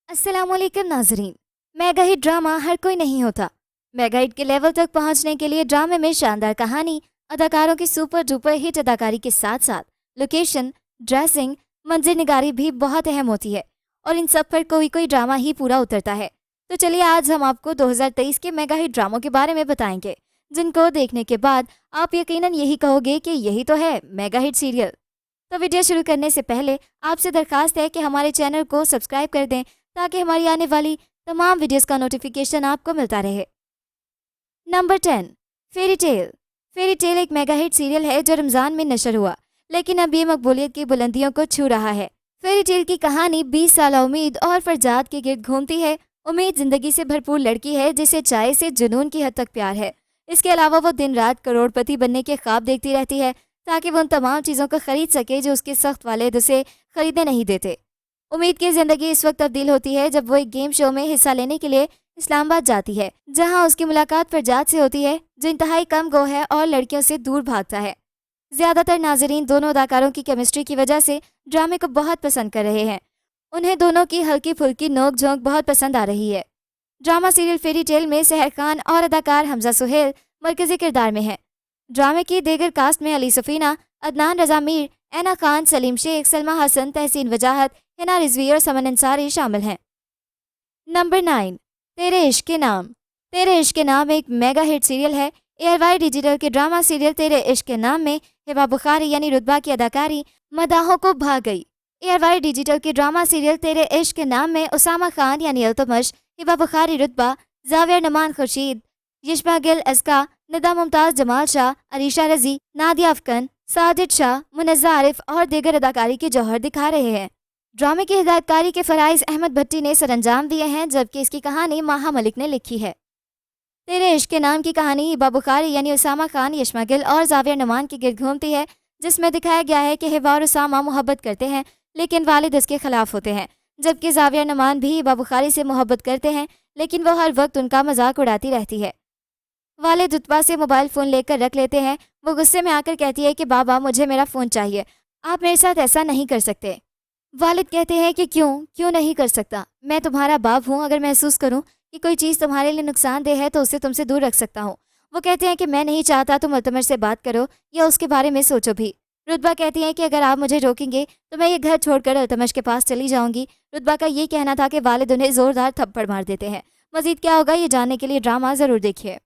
अस्सलाम वालेकुम नाजरीन। मेगा हिट ड्रामा हर कोई नहीं होता। मेगा हिट के लेवल तक पहुंचने के लिए ड्रामे में शानदार कहानी, अदाकारों की सुपर डुपर हिट अदाकारी के साथ साथ लोकेशन, ड्रेसिंग, मंजर निगारी भी बहुत अहम होती है और इन सब पर कोई कोई ड्रामा ही पूरा उतरता है। तो चलिए आज हम आपको 2023 के मेगा हिट ड्रामों के बारे में बताएंगे, जिनको देखने के बाद आप यकीनन यही कहोगे कि यही तो है मेगा हिट सीरियल। तो वीडियो शुरू करने से पहले आपसे दरखास्त है कि हमारे चैनल को सब्सक्राइब कर दें ताकि हमारी आने वाली तमाम वीडियोस का नोटिफिकेशन आपको मिलता रहे। Number 10, fairy tale. Fairy tale एक मेगा हिट सीरियल है जो रमज़ान में नशर हुआ, लेकिन अब ये मकबूलियत की बुलंदियों को छू रहा है। फेरी टेल की कहानी 20 साल उम्मीद और फरजाद के गिर्द घूमती है। उम्मीद जिंदगी से भरपूर लड़की है जिसे चाय से जुनून की हद तक प्यार है। इसके अलावा वो दिन रात करोड़पति बनने के ख्वाब देखती रहती है ताकि वो उन तमाम चीज़ों को खरीद सके जो उसके सख्त वालिद उसे खरीदने नहीं देते। उम्मीद की ज़िंदगी इस वक्त तब्दील होती है जब वो एक गेम शो में हिस्सा लेने के लिए इस्लामाबाद जाती है, जहां उसकी मुलाकात फरजाद से होती है जो इंतहाई कम गो है और लड़कियों से दूर भागता है। ज़्यादातर नाजरीन दोनों अदाकारों की केमिस्ट्री की वजह से ड्रामे को बहुत पसंद कर रहे हैं। उन्हें दोनों की हल्की फुल्की नोक झोंक बहुत पसंद आ रही है। ड्रामा सीरियल फेरी टेल में सहर खान और अदाकार हमजा सुहेल मरकजी किरदार में हैं। ड्रामे की दीगर कास्ट में अली सफ़ीना, अदनान रज़ा मीर, ऐना खान, सलीम शेख, सलमा हसन, तहसीन वजाहत, हिना रिजवी और समन अंसारी शामिल हैं। नंबर 9, तेरे इश्क के नाम। तेरे इश्क के नाम एक मेगा हिट सीरियल है। एयरवाई डिजिटल के ड्रामा सीरियल तेरे इश्क के नाम में हिबा बुखारी यानी रुतबा की अदाकारी मदाहों को भा गई। एयरवाई डिजिटल के ड्रामा सीरियल तेरे इश्क के नाम में उसामा खान यानी अल्तमश, हिबा बुखारी रुतबा, जावियर नमान खुर्शीद, यशबा गिल अस्का, निदा मुमताज़ जमाल शाह, अरीशा रजी, नादिया अफकन, साजिद शाह, मुनज़्ज़ा आरिफ और दीगर अदाकारी के जौहर दिखा रहे हैं। ड्रामे की हिदायतकारी के फ़राइज़ अहमद भट्टी ने सरअंजाम दिए हैं, जबकि इसकी कहानी माहा मलिक ने लिखी है। तेरे इश्क के नाम की कहानी हिबा बुखारी यानी उसामा खान, यशमा गिल और जावियर नमान के गिर्द घूमती है, जिसमें दिखाया गया है कि हिबा और उसामा मोहब्बत करते हैं लेकिन वालिद उसके खिलाफ होते हैं, जबकि जावियर नमान भी हिबा बुखारी से मोहब्बत करते हैं लेकिन वो हर वक्त उनका मजाक उड़ाती रहती है। वालिद रुतबा से मोबाइल फ़ोन लेकर रख लेते हैं। वो गुस्से में आकर कहती है कि बाबा मुझे मेरा फ़ोन चाहिए, आप मेरे साथ ऐसा नहीं कर सकते। वालिद कहते हैं कि क्यों नहीं कर सकता, मैं तुम्हारा बाप हूँ, अगर महसूस करूँ कि कोई चीज़ तुम्हारे लिए नुकसानदेह है तो उसे तुमसे दूर रख सकता हूँ। वो कहते हैं कि मैं नहीं चाहता तुम अल्तमश से बात करो या उसके बारे में सोचो भी। रुतबा कहती है कि अगर आप मुझे रोकेंगे तो मैं ये घर छोड़कर अल्तमश के पास चली जाऊँगी। रुतबा का ये कहना था कि वालिद उन्हें ज़ोरदार थप्पड़ मार देते हैं। मज़ीद क्या होगा ये जानने के लिए ड्रामा ज़रूर देखिए।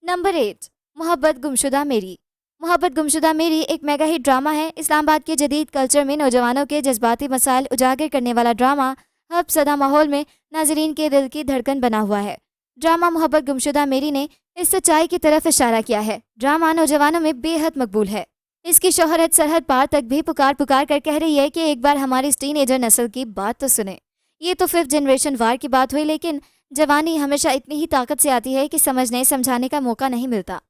नंबर 8, मोहब्बत गुमशुदा मेरी। मोहब्बत गुमशुदा मेरी एक मेगा हिट ड्रामा है। इस्लामाबाद के जदीद कल्चर में नौजवानों के जज्बाती मसाइल उजागर करने वाला ड्रामा हब सदा माहौल में नाजरीन के दिल की धड़कन बना हुआ है। ड्रामा मोहब्बत गुमशुदा मेरी ने इस सच्चाई की तरफ इशारा किया है। ड्रामा नौजवानों में बेहद मकबूल है। इसकी शोहरत सरहद पार तक भी पुकार पुकार कर कह रही है कि एक बार हमारी इस टीनेजर नस्ल की बात तो सुने। ये तो 5th जनरेशन वार की बात हुई, लेकिन जवानी हमेशा इतनी ही ताकत से आती है कि समझने समझाने का मौका नहीं मिलता।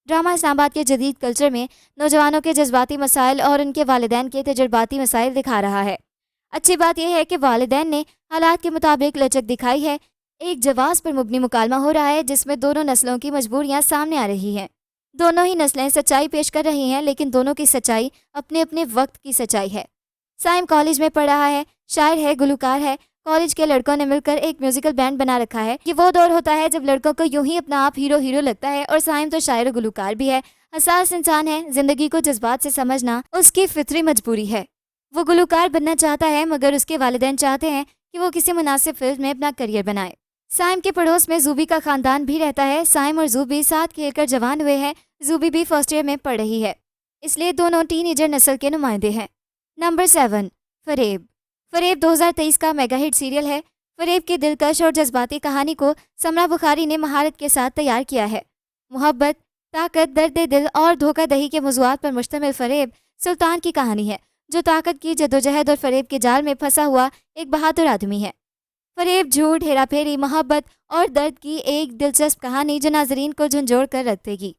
ड्रामा इस्लामाबाद के जदीद कल्चर में नौजवानों के जज्बाती मसाइल और उनके वालिदैन के तजुर्बाती मसाइल दिखा रहा है। अच्छी बात यह है कि वालिदैन ने हालात के मुताबिक लचक दिखाई है। एक जवाब पर मुबनी मुकालमा हो रहा है जिसमें दोनों नस्लों की मजबूरियां सामने आ रही हैं। दोनों ही नस्लें सच्चाई पेश कर रही हैं, लेकिन दोनों की सच्चाई अपने अपने वक्त की सच्चाई है। साइम कॉलेज में पढ़ रहा है, शायर है, गुलकार है। कॉलेज के लड़कों ने मिलकर एक म्यूजिकल बैंड बना रखा है। ये वो दौर होता है जब लड़कों को यूं ही अपना आप हीरो हीरो लगता है, और साइम तो शायर और गुलकार भी है, हसास इंसान है। जिंदगी को जज्बात से समझना उसकी फितरी मजबूरी है। वो गुलकार बनना चाहता है, मगर उसके वालिदैन चाहते हैं कि वो किसी मुनासिब फील्ड में अपना करियर बनाए। साइम के पड़ोस में जूबी का खानदान भी रहता है। साइम और जूबी साथ खेलकर जवान हुए हैं। जूबी भी फर्स्ट ईयर में पढ़ रही है, इसलिए दोनों टीनेजर नस्ल के नुमाइंदे हैं। नंबर 7, फरेब। फरेब 2023 का मेगा हिट सीरियल है। फरेब की दिलकश और जज्बाती कहानी को समरा बुखारी ने महारत के साथ तैयार किया है। मोहब्बत, ताकत, दर्द दिल और धोखाधड़ी के मौज़ूआत पर मुश्तमिल फरेब सुल्तान की कहानी है, जो ताकत की जदोजहद और फरेब के जाल में फंसा हुआ एक बहादुर आदमी है। फरेब, झूठ, हेराफेरी, मोहब्बत और दर्द की एक दिलचस्प कहानी जो नाजरीन को झंझोड़ कर रख देगी।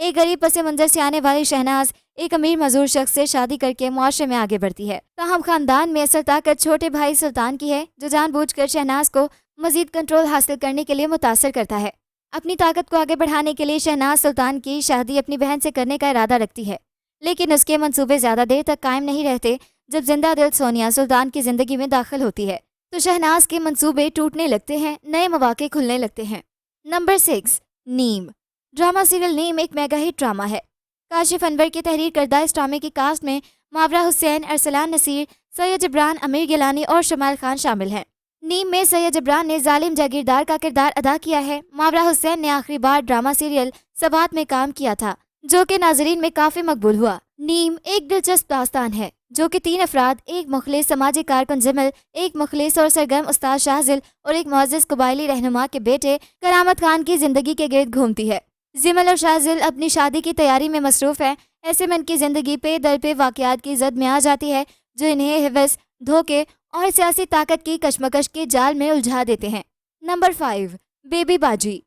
एक गरीब पस मंजर से आने वाली शहनाज एक अमीर मजदूर शख्स से शादी करके मुआशरे में आगे बढ़ती है। ताहम खानदान में असल ताकत छोटे भाई सुल्तान की है, जो जानबूझकर शहनाज को मजीद कंट्रोल हासिल करने के लिए मुतासर करता है। अपनी ताकत को आगे बढ़ाने के लिए शहनाज सुल्तान की शादी अपनी बहन से करने का इरादा रखती है, लेकिन उसके मंसूबे ज़्यादा देर तक कायम नहीं रहते जब जिंदा दिल सोनिया सुल्तान की ज़िंदगी में दाखिल होती है। तो शहनाज के मंसूबे टूटने लगते हैं, नए मौके खुलने लगते हैं। नंबर 6, नीम। ड्रामा सीरियल नीम एक मेगा हिट ड्रामा है। काशिफ अनवर की तहरीर करदा इस ड्रामे की कास्ट में मावरा हुसैन, अरसलान नसीर, सैयद जबरान, आमिर गिलानी और शमाल खान शामिल हैं। नीम में सैयद जबरान ने जालिम जागीरदार का किरदार अदा किया है। मावरा हुसैन ने आखिरी बार ड्रामा सीरियल सबात में काम किया था, जो कि नाजरीन में काफी मकबूल हुआ। नीम एक दिलचस्प दास्तान है जो कि 3 अफराद, एक मुखलिस समाजी कारकुन जमल, एक मुखलिस और सरगर्म उस्ताद शाहजिल और एक मुअज़्ज़ज़ कबायली रहनुमा के बेटे करामत खान की जिंदगी के गिर्द घूमती है। जिमल और शाहजिल अपनी शादी की तैयारी में मसरूफ है। ऐसे में उनकी जिंदगी पे दर पे वाकयात की जद में आ जाती है जो इन्हें हिवस, धोखे और सियासी ताकत की कशमकश के जाल में उलझा देते हैं। नंबर 5, बेबी बाजी।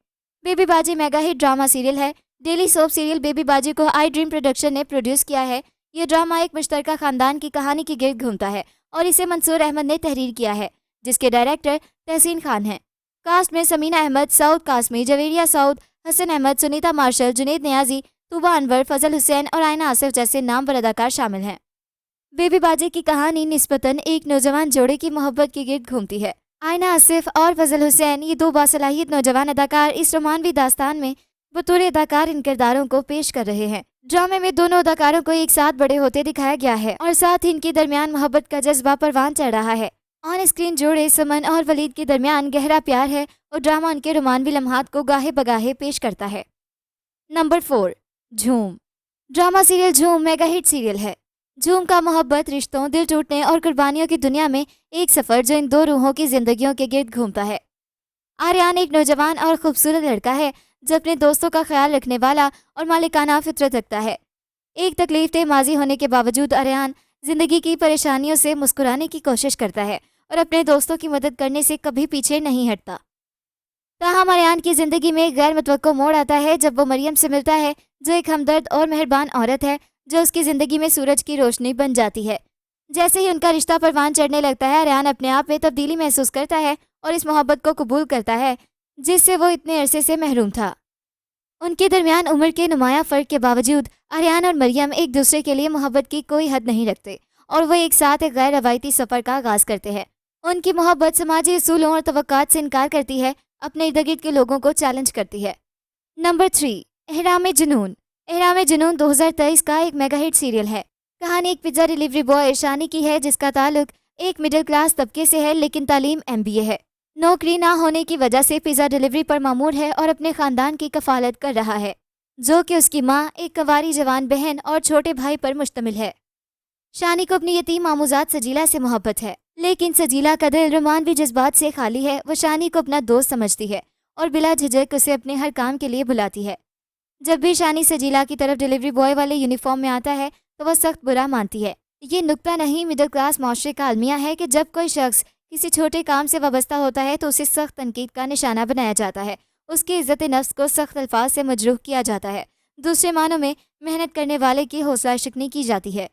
बेबी बाजी मेगा हिट ड्रामा सीरियल है। डेली सोप सीरियल बेबी बाजी को आई ड्रीम प्रोडक्शन ने प्रोड्यूस किया है। ये ड्रामा एक मुश्तरका खानदान की कहानी के गिर्द घूमता है और इसे मंसूर अहमद ने तहरीर किया है, जिसके डायरेक्टर तहसीन खान हैं। कास्ट में समीना अहमद, सऊद कासमी, जवेरिया सऊद, हसन अहमद, सुनीता मार्शल, जुनैद नियाजी, तूबा अनवर, फजल हुसैन और आयना आसिफ जैसे नामवर अदाकार शामिल हैं। बेबी बाजी की कहानी निस्बतन एक नौजवान जोड़े की मोहब्बत के गिर्द घूमती है। आयना आसिफ और फजल हुसैन, ये 2 बासलाहियत नौजवान अदाकार इस रोमानवी दास्तान में बतौर अदाकार इन किरदारों को पेश कर रहे हैं। ड्रामे में दोनों अदाकारों को एक साथ बड़े होते दिखाया गया है और साथ ही इनके दरमियान मोहब्बत का जज्बा परवान चढ़ रहा है। ऑन स्क्रीन जोड़े समन और वलीद के दरमियान गहरा प्यार है और ड्रामा उनके रोमानवी लम्हात को गाहे बगाहे पेश करता है। नंबर 4, झूम। ड्रामा सीरियल झूम मेगा हिट सीरियल है। झूम का मोहब्बत, रिश्तों, दिल टूटने और कुर्बानियों की दुनिया में एक सफ़र जो इन 2 रूहों की जिंदगियों के गिर्द घूमता है। आर्यान एक नौजवान और खूबसूरत लड़का है जो अपने दोस्तों का ख्याल रखने वाला और मालिकाना फितरत रखता है। एक तकलीफ माजी होने के बावजूद आर्यान जिंदगी की परेशानियों से मुस्कुराने की कोशिश करता है और अपने दोस्तों की मदद करने से कभी पीछे नहीं हटता। ताहम आर्यान की जिंदगी में एक गैर मुतवक्को मोड़ आता है जब वो मरियम से मिलता है, जो एक हमदर्द और मेहरबान औरत है जो उसकी ज़िंदगी में सूरज की रोशनी बन जाती है। जैसे ही उनका रिश्ता परवान चढ़ने लगता है, आर्यान अपने आप में तब्दीली महसूस करता है और इस मोहब्बत को कबूल करता है जिससे वो इतने अरसे से महरूम था। उनके दरमियान उम्र के नुमाया फ़र्क के बावजूद आर्यान और मरियम एक दूसरे के लिए मोहब्बत की कोई हद नहीं रखते और वो एक साथ एक गैर रवायती सफ़र का आगाज़ करते हैं। उनकी मोहब्बत समाजी असूलों और तवक्कात से इनकार करती है, अपने इर्द गिर्द के लोगों को चैलेंज करती है। नंबर 3, एहराम जुनून। एहराम जुनून 2023 का एक मेगा हिट सीरियल है। कहानी एक पिज़्ज़ा डिलीवरी बॉय शानी की है जिसका ताल्लुक एक मिडिल क्लास तबके से है, लेकिन तालीम MBA है। नौकरी ना होने की वजह से पिज़्ज़ा डिलीवरी पर मामूर है और अपने ख़ानदान की कफालत कर रहा है, जो कि उसकी माँ, एक कंवारी जवान बहन और छोटे भाई पर मुश्तमिल है। शानी को अपनी यतीम मामूजात सजीला से मोहब्बत है, लेकिन सजीला का दिल रोमानवी जज्बात से खाली है। वो शानी को अपना दोस्त समझती है और बिला झिझक उसे अपने हर काम के लिए बुलाती है। जब भी शानी सजीला की तरफ डिलीवरी बॉय वाले यूनिफॉर्म में आता है तो वह सख्त बुरा मानती है। ये नुक्ता नहीं, मिडिल क्लास माशरे का अलमिया है कि जब कोई शख्स किसी छोटे काम से वाबस्ता होता है तो उसे सख्त तनकीद का निशाना बनाया जाता है, उसकी इज्जत नफ्स को सख्त अल्फाज से मजरूह किया जाता है, दूसरे मानों में मेहनत करने वाले की हौसला शिकनी की जाती है।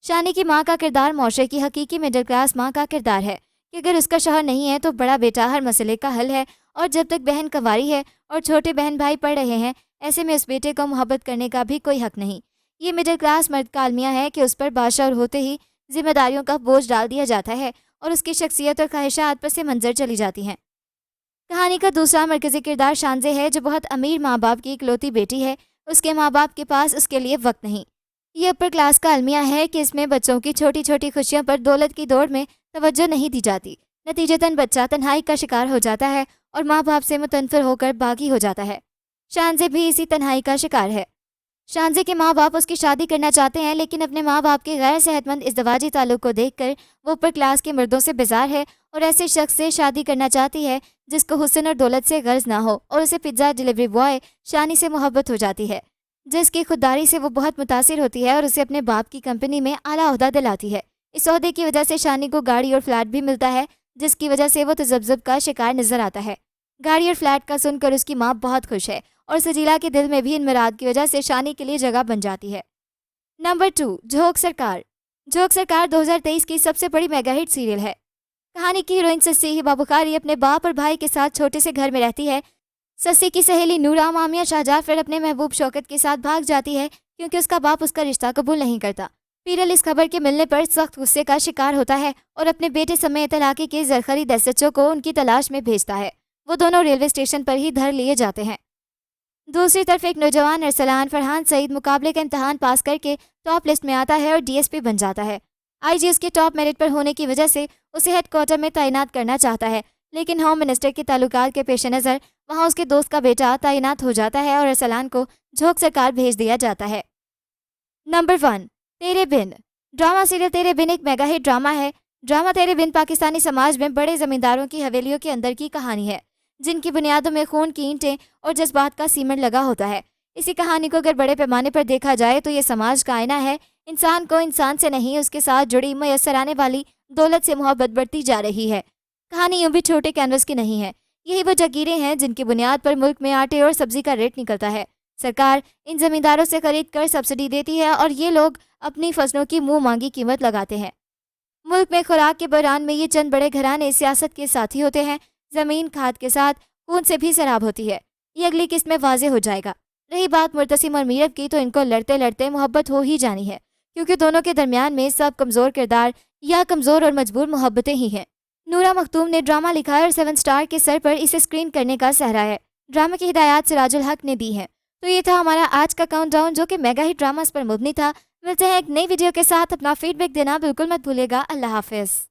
शानी की माँ का किरदार माशरे की हकीकी मिडिल क्लास माँ का किरदार है कि अगर उसका शौहर नहीं है तो बड़ा बेटा हर मसले का हल है, और जब तक बहन कंवारी है और छोटे बहन भाई पढ़ रहे हैं, ऐसे में उस बेटे को मोहब्बत करने का भी कोई हक नहीं। ये मिडिल क्लास मर्द का अलमिया है कि उस पर बादशाह होते ही जिम्मेदारियों का बोझ डाल दिया जाता है और उसकी शख्सियत और ख्वाहिशात पस मंजर चली जाती हैं। कहानी का दूसरा मरकजी किरदार शानजे है, जो बहुत अमीर माँ बाप की इकलौती बेटी है। उसके माँ बाप के पास उसके लिए वक्त नहीं। ये अपर क्लास का अलमिया है कि इसमें बच्चों की छोटी छोटी खुशियों पर दौलत की दौड़ में तवज्जो नहीं दी जाती। नतीजतन बच्चा तन्हाई का शिकार हो जाता है और माँ बाप से मुतनफिर होकर बागी हो जाता है। शानजे भी इसी तन्हाई का शिकार है। शानजे के माँ बाप उसकी शादी करना चाहते हैं, लेकिन अपने माँ बाप के गैर सेहतमंद इज़्दवाजी ताल्लुक को देखकर वो ऊपर क्लास के मर्दों से बेजार है और ऐसे शख्स से शादी करना चाहती है जिसको हुस्न और दौलत से गर्ज ना हो, और उसे पिज़्ज़ा डिलीवरी बॉय शानी से मोहब्बत हो जाती है, जिसकी खुददारी से वो बहुत मुतासिर होती है और उसे अपने बाप की कंपनी में आला ओहदा दिलाती है। इस ओहदे की वजह से शानी को गाड़ी और फ्लैट भी मिलता है, जिसकी वजह से वो तजब्जुब का शिकार नजर आता है। गाड़ी और फ्लैट का सुनकर उसकी माँ बहुत खुश है और सजीला के दिल में भी इन मुराद की वजह से शानी के लिए जगह बन जाती है। नंबर 2, झोंक सरकार। झोंक सरकार 2023 की सबसे बड़ी मेगा हिट सीरियल है। कहानी की हीरोइन सस्सी हिबा बुखारी अपने बाप और भाई के साथ छोटे से घर में रहती है। सस्सी की सहेली नूरा मामिया शाहजाफर अपने महबूब शौकत के साथ भाग जाती है क्योंकि उसका बाप उसका रिश्ता कबूल नहीं करता। پیرل اس خبر کے ملنے پر سخت غصے کا شکار ہوتا ہے اور اپنے بیٹے سمیت علاقے کے زرخرید SHO کو ان کی تلاش میں بھیجتا ہے۔ وہ دونوں ریلوے اسٹیشن پر ہی دھر لیے جاتے ہیں۔ دوسری طرف ایک نوجوان ارسلان فرحان سعید مقابلے کا امتحان پاس کر کے ٹاپ لسٹ میں آتا ہے اور DSP بن جاتا ہے۔ IG اس کے ٹاپ میرٹ پر ہونے کی وجہ سے اسے ہیڈ کوارٹر میں تعینات کرنا چاہتا ہے، لیکن ہوم منسٹر کے تعلقات کے پیش نظر وہاں اس کے دوست کا بیٹا تعینات ہو جاتا ہے اور ارسلان کو جھوک سرکار بھیج دیا جاتا ہے۔ نمبر 1، تیرے بن۔ ڈرامہ سیریل تیرے بن ایک میگا ہٹ ڈرامہ ہے۔ ڈرامہ تیرے بن پاکستانی سماج میں بڑے زمینداروں کی حویلیوں کے اندر کی کہانی ہے، جن کی بنیادوں میں خون کی اینٹیں اور جذبات کا سیمنٹ لگا ہوتا ہے۔ اسی کہانی کو اگر بڑے پیمانے پر دیکھا جائے تو یہ سماج کا آئینہ ہے۔ انسان کو انسان سے نہیں، اس کے ساتھ جڑی میسر آنے والی دولت سے محبت بڑھتی جا رہی ہے۔ کہانی یوں بھی چھوٹے کینوس کی نہیں ہے۔ یہی وہ جگیریں ہیں جن کی بنیاد پر ملک میں آٹے اور سبزی کا ریٹ نکلتا ہے۔ سرکار ان زمینداروں سے خرید کر سبسڈی دیتی ہے اور یہ لوگ اپنی فصلوں کی منہ مانگی قیمت لگاتے ہیں۔ ملک میں خوراک کے بحران میں یہ چند بڑے گھرانے سیاست کے ساتھی ہوتے ہیں۔ زمین کھاد کے ساتھ خون سے بھی سراب ہوتی ہے، یہ اگلی قسط میں واضح ہو جائے گا۔ رہی بات مرتسم اور میرب کی، تو ان کو لڑتے لڑتے محبت ہو ہی جانی ہے، کیونکہ دونوں کے درمیان میں سب کمزور کردار یا کمزور اور مجبور محبتیں ہی ہیں۔ نورا مختوم نے ڈرامہ لکھا ہے اور 7 سٹار کے سر پر اسے اسکرین کرنے کا سہرا ہے۔ ڈرامے کی ہدایات سراج الحق نے دی ہیں۔ تو یہ تھا ہمارا آج کا کاؤنٹ ڈاؤن، جو کہ میگا ہٹ ڈراماز پر مبنی تھا۔ ملتے ہیں ایک نئی ویڈیو کے ساتھ، اپنا فیڈ بیک دینا بالکل مت بھولیے گا۔ اللہ حافظ۔